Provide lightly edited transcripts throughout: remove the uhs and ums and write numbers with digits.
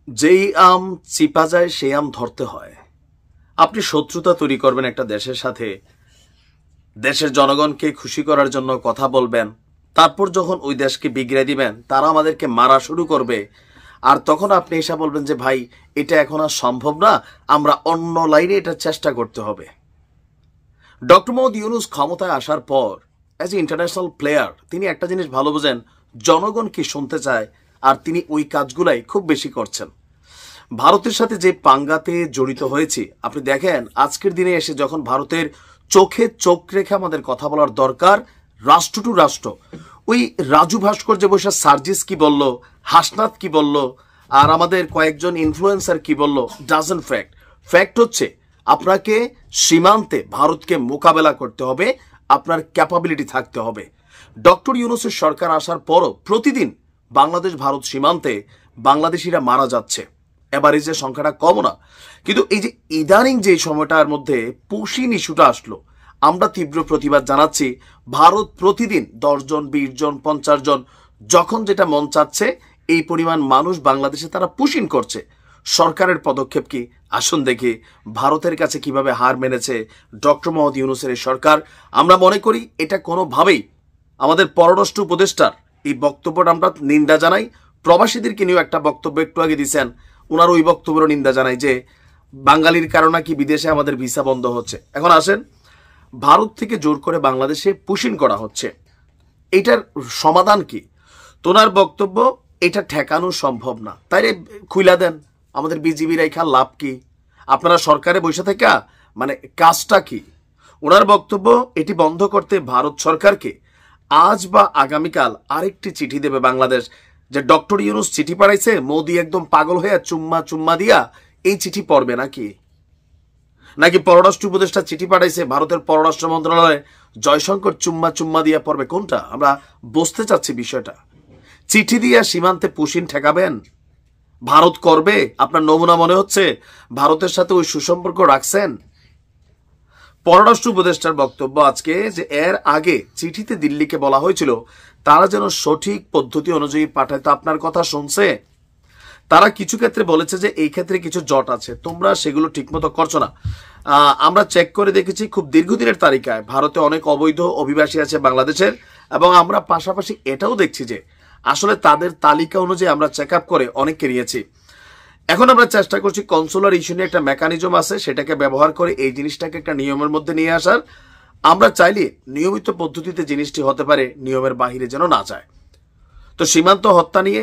যেই আম চিপা যায় সেই আম ধরতে হয়। আপনি শত্রুতা তৈরি করবেন একটা দেশের সাথে, দেশের জনগণকে খুশি করার জন্য কথা বলবেন, তারপর যখন ওই দেশকে বিগড়ে দিবেন তারা আমাদেরকে মারা শুরু করবে, আর তখন আপনি এসে বলবেন যে ভাই এটা এখন আর সম্ভব না, আমরা অন্য লাইনে এটা চেষ্টা করতে হবে। ডক্টর মোহাম্মদ ইউনূস ক্ষমতায় আসার পর অ্যাজ এ ইন্টারন্যাশনাল প্লেয়ার তিনি একটা জিনিস ভালো বোঝেন, জনগণ কি শুনতে চায়, আর তিনি ওই কাজগুলাই খুব বেশি করছেন। ভারতের সাথে যে পাঙ্গাতে জড়িত হয়েছি, আপনি দেখেন আজকের দিনে এসে যখন ভারতের চোখে চোখ রেখে আমাদের কথা বলার দরকার, রাষ্ট্র টু রাষ্ট্র, ওই রাজু ভাস্কর যে বসে সার্জিস কি বলল, হাসনাত কি বলল, আর আমাদের কয়েকজন ইনফ্লুয়েন্সার কি বলল, ডাজন্ট ফ্যাক্ট। ফ্যাক্ট হচ্ছে আপনাকে সীমান্তে ভারতকে মোকাবেলা করতে হবে, আপনার ক্যাপাবিলিটি থাকতে হবে। ডক্টর ইউনূসের সরকার আসার পরও প্রতিদিন বাংলাদেশ ভারত সীমান্তে বাংলাদেশিরা মারা যাচ্ছে। এবারে যে সংখ্যাটা কম না, কিন্তু এই যে ইদানিং যে সময়টার মধ্যে পুশিন ইস্যুটা আসলো, আমরা তীব্র প্রতিবাদ জানাচ্ছি। ভারত প্রতিদিন 10 জন 20 জন 50 জন যখন যেটা মন চাচ্ছে এই পরিমাণ মানুষ বাংলাদেশে তারা পুশিন করছে। সরকারের পদক্ষেপ কি? আসুন দেখি ভারতের কাছে কিভাবে হার মেনেছে ডক্টর মোহাম্মদ ইউনূসের এই সরকার। আমরা মনে করি এটা কোনোভাবেই আমাদের পররাষ্ট্র উপদেষ্টার এই বক্তব্যটা আমরা নিন্দা জানাই। প্রবাসীদেরকে নিয়েও একটা বক্তব্য একটু আগে দিয়েছেন, ওনার ওই বক্তব্যেরও নিন্দা জানাই যে বাঙালির কারণে কি বিদেশে আমাদের ভিসা বন্ধ হচ্ছে। এখন আসেন, ভারত থেকে জোর করে বাংলাদেশে পুশিন করা হচ্ছে, এটার সমাধান কি? তোনার বক্তব্য এটা ঠেকানো সম্ভব না, তাইলে খুইলা দেন, আমাদের বিজিবি রেখা লাভ কি? আপনারা সরকারে বসে থাকা মানে কাজটা কি? ওনার বক্তব্য এটি বন্ধ করতে ভারত সরকারকে আজ বা আগামীকাল আরেকটি চিঠি দেবে বাংলাদেশ, যে ডক্টর ইউনূস চিঠি পাঠাইছে, মোদি একদম পাগল হয়ে চুম্মা চুম্মা দিয়া এই চিঠি পড়বে নাকি? নাকি পররাষ্ট্র উপদেষ্টা চিঠি পাঠাইছে, ভারতের পররাষ্ট্র মন্ত্রণালয়ে জয়শঙ্কর চুম্মা চুম্মা দিয়া পড়বে? কোনটা? আমরা বুঝতে চাচ্ছি বিষয়টা। চিঠি দিয়া সীমান্তে পুশিন ঠেকাবেন ভারত করবে? আপনার নমুনা মনে হচ্ছে ভারতের সাথে ওই সুসম্পর্ক রাখছেন? পররাষ্ট্র উপদেষ্টার বক্তব্য আজকে যে এর আগে চিঠিতে দিল্লিকে বলা হয়েছিল তারা যেন সঠিক পদ্ধতি অনুযায়ী পাঠায়, তো আপনার কথা শুনছে? তারা কিছু ক্ষেত্রে বলেছে যে এই ক্ষেত্রে কিছু জট আছে, তোমরা সেগুলো ঠিকমতো করছো না। আমরা চেক করে দেখেছি খুব দীর্ঘদিনের তালিকায় ভারতে অনেক অবৈধ অভিবাসী আছে বাংলাদেশের, এবং আমরা পাশাপাশি এটাও দেখছি যে আসলে তাদের তালিকা অনুযায়ী আমরা চেক আপ করে অনেককে নিয়েছি। এখন আমরা চেষ্টা করছি কনসুলার ইস্যু নিয়ে একটা মেকানিজম আছে, সেটাকে ব্যবহার করে এই জিনিসটাকে একটা নিয়মের মধ্যে নিয়ে আসার। আমরা চাইলে নিয়মিত পদ্ধতিতে জিনিসটি হতে পারে, নিয়মের বাহিরে যেন না যায়। তো সীমান্ত হত্যা নিয়ে,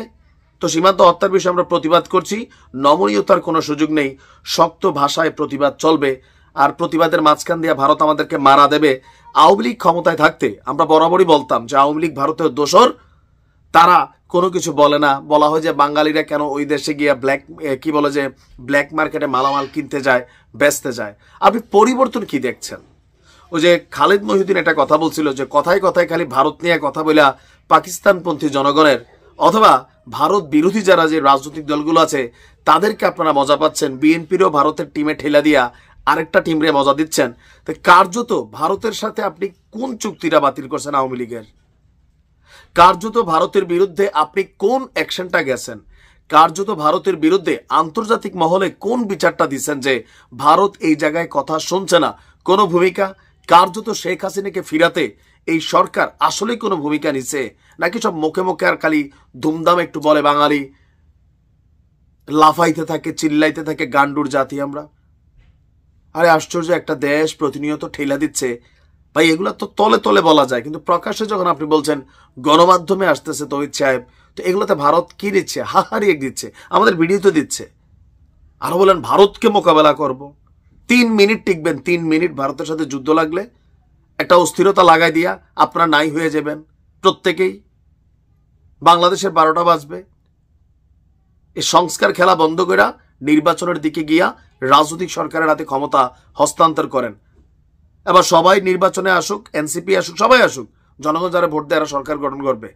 তো সীমান্ত হত্যার বিষয়ে আমরা প্রতিবাদ করছি, নমনীয়তার কোনো সুযোগ নেই, শক্ত ভাষায় প্রতিবাদ চলবে, আর প্রতিবাদের মাঝখান দিয়ে ভারত আমাদেরকে মারা দেবে। আওয়ামী লীগ ক্ষমতায় থাকতে আমরা বরাবরই বলতাম যে আওয়ামী লীগ ভারতের দোসর, তারা কোনো কিছু বলে না। বলা হয় যে বাঙালিরা কেন ওই দেশে গিয়ে ব্ল্যাক মার্কেটে মালামাল কিনতে যায়, বেচতে যায়। আপনি পরিবর্তন কি দেখছেন? ওই যে খালিদ মহিউদ্দিন একটা কথা বলছিল যে কথায় কথায় খালি ভারত নিয়ে কথা বলা পাকিস্তানপন্থী জনগণের অথবা ভারত বিরোধী যারা যে রাজনৈতিক দলগুলো আছে তাদেরকে আপনারা মজা পাচ্ছেন, বিএনপিরও ভারতের টিমে ঠেলা দিয়া আরেকটা টিমরে মজা দিচ্ছেন। তো কার্যত ভারতের সাথে আপনি কোন চুক্তিটা বাতিল করছেন আওয়ামী লীগের? কার্যত ভারতের বিরুদ্ধে আপনি কোন অ্যাকশনটা গেছেন? কার্যত ভারতের বিরুদ্ধে আন্তর্জাতিক মহলে কোন বিচারটা দিচ্ছেন যে ভারত এই জায়গায় কথা শুনছে না? কোনো ভূমিকা? কার্যত শেখ হাসিনাকে ফিরাতে এই সরকার আসলে কোনো ভূমিকা নিছে নাকি সব মুখে মুখে আর খালি ধুমধাম একটু বলে বাঙালি, লাফাইতে থাকে, চিল্লাইতে থাকে, গান্ডুর জাতি আমরা? আরে আশ্চর্য, একটা দেশ প্রতিনিয়ত ঠেলা দিচ্ছে ভাই, এগুলো তো তলে তলে বলা যায়, কিন্তু প্রকাশ্যে যখন আপনি বলছেন গণমাধ্যমে আসতেছে তৌহিদ সাহেব, তো এগুলোতে ভারত কি দিচ্ছে? হাহারিয়ে দিচ্ছে, আমাদের ভিডিও তো দিচ্ছে। আরো বলেন ভারতকে মোকাবেলা করব। 3 মিনিট টিকবেন, 3 মিনিট ভারতের সাথে যুদ্ধ লাগলে একটা অস্থিরতা লাগাই দিয়া আপনারা নাই হয়ে যাবেন প্রত্যেকেই, বাংলাদেশের 12টা বাজবে। এই সংস্কার খেলা বন্ধ করে নির্বাচনের দিকে গিয়া রাজনৈতিক সরকারের হাতে ক্ষমতা হস্তান্তর করেন। এবার সবাই নির্বাচনে আসুক, এনসিপি আসুক, সবাই আসুক, জনগণ যারা ভোট দেয় এরা সরকার গঠন করবে।